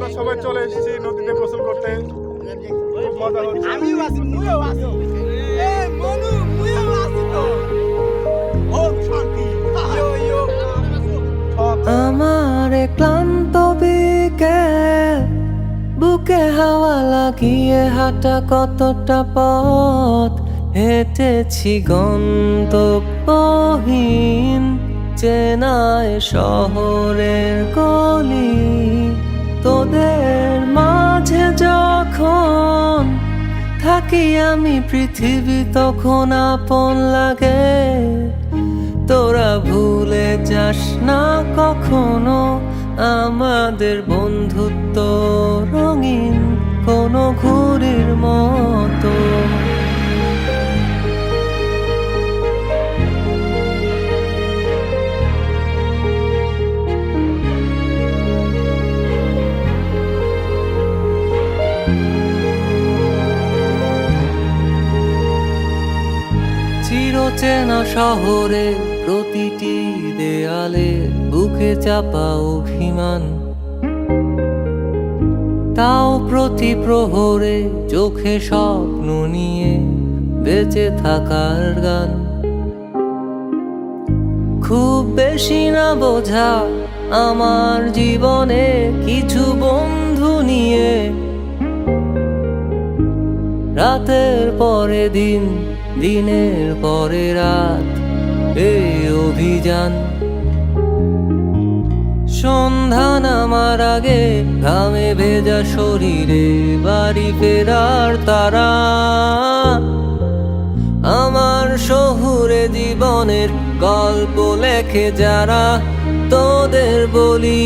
আমরা সবাই চলে এসেছি নদীতে গোসল করতে, খুব মজা হচ্ছে। আমিও আছি, মুইও আছি। এই মনু, মুইও আছি তো। ওম শান্তি। ইয়ো ইয়ো। আমার ক্লান্ত বিকেল, বুকে হাওয়া লাগিয়ে হাঁটা কতটা পথ হেঁটেছি গন্তব্যহীন চেনায় শহরের গলি। তোদের মাঝে যখন থাকি আমি পৃথিবী তখন আপন লাগে। তোরা ভুলে যাস না কখনো আমাদের বন্ধুত্ব রঙিন কোনো ঘুড়ির মতো। চিরচেনা শহরে প্রতিটি দেয়ালে বুকে চাপা অভিমান, তাও প্রতি প্রহরে চোখে স্বপ্ন নিয়ে বেঁচে থাকার গান। খুব বেশি না বোঝা আমার জীবনে কিছু বন্ধু নিয়ে, রাতের পরে দিন, দিনের পরে রাত এই অভিযান। সন্ধ্যা নামার আগে ঘামে ভেজা শরীরে বাড়ি ফেরার তারা। আমার শহুরে জীবনের গল্প লেখে যারা, তোদের বলি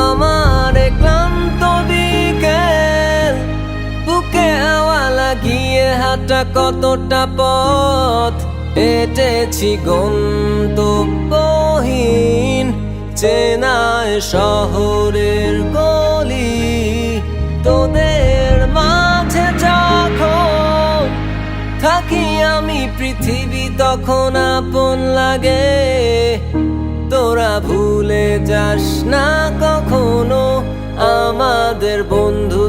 আমার ক্লান্ত বিকেল, বুকে হাওয়া লাগিয়ে হাঁটা কতটা পথ হেঁটেছি গন্তব্যহীন চেনায় শহরের গলি। তোদের মাঝে যখন থাকি আমি পৃথিবী তখন আপন লাগে। তোরা ভুলে যাস না কখনো আমাদের বন্ধু